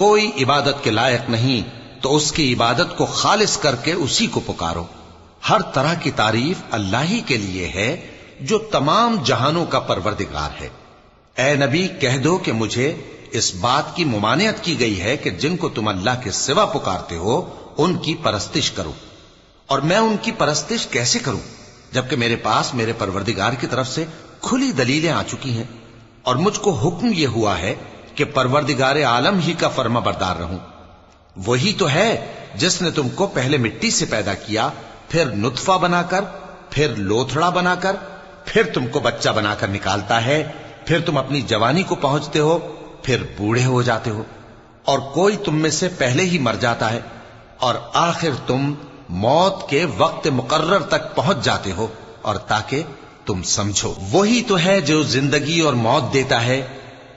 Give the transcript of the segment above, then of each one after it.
کوئی عبادت کے لائق نہیں تو اس کی عبادت کو خالص کر کے اسی کو پکارو۔ ہر طرح کی تعریف اللہ ہی کے لیے ہے جو تمام جہانوں کا پروردگار ہے۔ اے نبی کہہ دو کہ مجھے اس بات کی ممانعت کی گئی ہے کہ جن کو تم اللہ کے سوا پکارتے ہو ان کی پرستش کرو، اور میں ان کی پرستش کیسے کروں جبکہ میرے پاس میرے پروردگار کی طرف سے کھلی دلیلیں آ چکی ہیں، اور مجھ کو حکم یہ ہوا ہے کہ پروردگار عالم ہی کا فرما بردار رہوں۔ وہی تو ہے جس نے تم کو پہلے مٹی سے پیدا کیا، پھر نطفہ بنا کر، پھر لوتھڑا بنا کر، پھر تم کو بچہ بنا کر نکالتا ہے، پھر تم اپنی جوانی کو پہنچتے ہو، پھر بوڑھے ہو جاتے ہو، اور کوئی تم میں سے پہلے ہی مر جاتا ہے، اور آخر تم موت کے وقت مقرر تک پہنچ جاتے ہو، اور تاکہ تم سمجھو۔ وہی تو ہے جو زندگی اور موت دیتا ہے،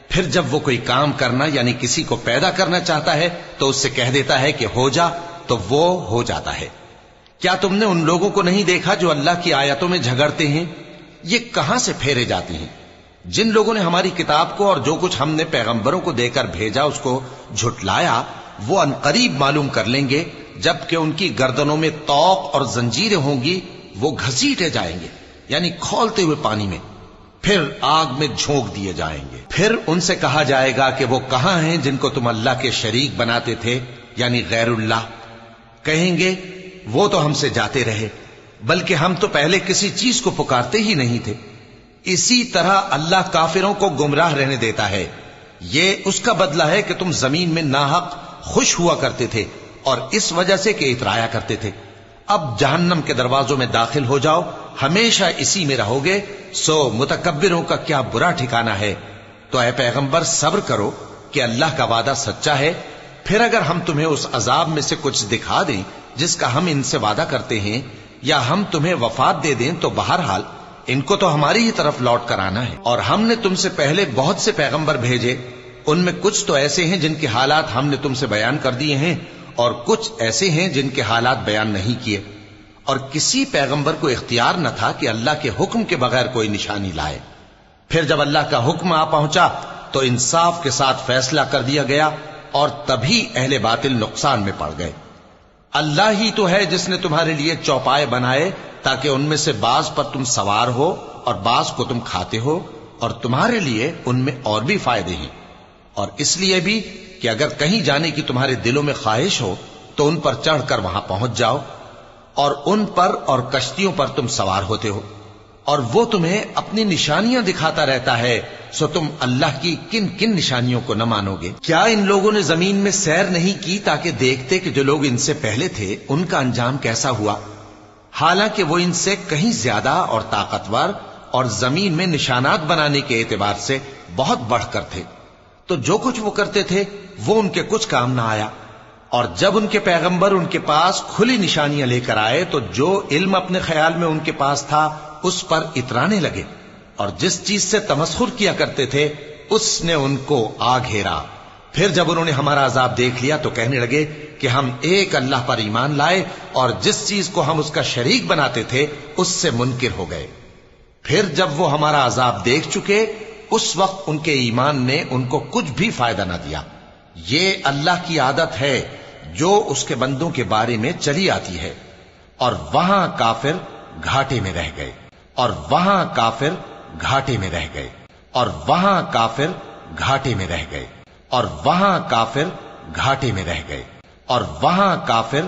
پھر جب وہ کوئی کام کرنا یعنی کسی کو پیدا کرنا چاہتا ہے تو اس سے کہہ دیتا ہے کہ ہو جا، تو وہ ہو جاتا ہے۔ کیا تم نے ان لوگوں کو نہیں دیکھا جو اللہ کی آیتوں میں جھگڑتے ہیں؟ یہ کہاں سے پھیرے جاتے ہیں؟ جن لوگوں نے ہماری کتاب کو اور جو کچھ ہم نے پیغمبروں کو دے کر بھیجا اس کو جھٹلایا، وہ عنقریب معلوم کر لیں گے جبکہ ان کی گردنوں میں طوق اور زنجیریں ہوں گی، وہ گھسیٹے جائیں گے یعنی کھولتے ہوئے پانی میں، پھر آگ میں جھونک دیے جائیں گے۔ پھر ان سے کہا جائے گا کہ وہ کہاں ہیں جن کو تم اللہ کے شریک بناتے تھے یعنی غیر اللہ؟ کہیں گے وہ تو ہم سے جاتے رہے، بلکہ ہم تو پہلے کسی چیز کو پکارتے ہی نہیں تھے۔ اسی طرح اللہ کافروں کو گمراہ رہنے دیتا ہے، یہ اس کا بدلہ ہے کہ تم زمین میں ناحق خوش ہوا کرتے تھے اور اس وجہ سے کہ اترایا کرتے تھے۔ اب جہنم کے دروازوں میں داخل ہو جاؤ، ہمیشہ اسی میں رہو گے، سو متکبروں کا کیا برا ٹھکانہ ہے۔ تو اے پیغمبر صبر کرو کہ اللہ کا وعدہ سچا ہے، پھر اگر ہم تمہیں اس عذاب میں سے کچھ دکھا دیں جس کا ہم ان سے وعدہ کرتے ہیں، یا ہم تمہیں وفات دے دیں، تو بہرحال ان کو تو ہماری ہی طرف لوٹ کر آنا ہے۔ اور ہم نے تم سے پہلے بہت سے پیغمبر بھیجے، ان میں کچھ تو ایسے ہیں جن کے حالات ہم نے تم سے بیان کر دیے ہیں، اور کچھ ایسے ہیں جن کے حالات بیان نہیں کیے، اور کسی پیغمبر کو اختیار نہ تھا کہ اللہ کے حکم کے بغیر کوئی نشانی لائے۔ پھر جب اللہ کا حکم آ پہنچا تو انصاف کے ساتھ فیصلہ کر دیا گیا، اور تبھی اہل باطل نقصان میں پڑ گئے۔ اللہ ہی تو ہے جس نے تمہارے لیے چوپائے بنائے تاکہ ان میں سے بعض پر تم سوار ہو اور بعض کو تم کھاتے ہو، اور تمہارے لیے ان میں اور بھی فائدے ہیں، اور اس لیے بھی کہ اگر کہیں جانے کی تمہارے دلوں میں خواہش ہو تو ان پر چڑھ کر وہاں پہنچ جاؤ، اور ان پر اور کشتیوں پر تم سوار ہوتے ہو، اور وہ تمہیں اپنی نشانیاں دکھاتا رہتا ہے، سو تم اللہ کی کن کن نشانیوں کو نہ مانو گے؟ کیا ان لوگوں نے زمین میں سیر نہیں کی تاکہ دیکھتے کہ جو لوگ ان سے پہلے تھے ان کا انجام کیسا ہوا؟ حالانکہ وہ ان سے کہیں زیادہ اور طاقتور اور زمین میں نشانات بنانے کے اعتبار سے بہت بڑھ کر تھے، تو جو کچھ وہ کرتے تھے وہ ان کے کچھ کام نہ آیا۔ اور جب ان کے پیغمبر ان کے پاس کھلی نشانیاں لے کر آئے تو جو علم اپنے خیال میں ان کے پاس تھا اس پر اترانے لگے، اور جس چیز سے تمسخر کیا کرتے تھے اس نے ان کو آ گھیرا۔ پھر جب انہوں نے ہمارا عذاب دیکھ لیا تو کہنے لگے کہ ہم ایک اللہ پر ایمان لائے، اور جس چیز کو ہم اس کا شریک بناتے تھے اس سے منکر ہو گئے۔ پھر جب وہ ہمارا عذاب دیکھ چکے اس وقت ان کے ایمان نے ان کو کچھ بھی فائدہ نہ دیا۔ یہ اللہ کی عادت ہے جو اس کے بندوں کے بارے میں چلی آتی ہے، اور وہاں کافر گھاٹے میں رہ گئے، اور وہاں کافر گھاٹے میں رہ گئے، اور وہاں کافر گھاٹے میں رہ گئے، اور وہاں کافر گھاٹے میں رہ گئے، اور وہاں کافر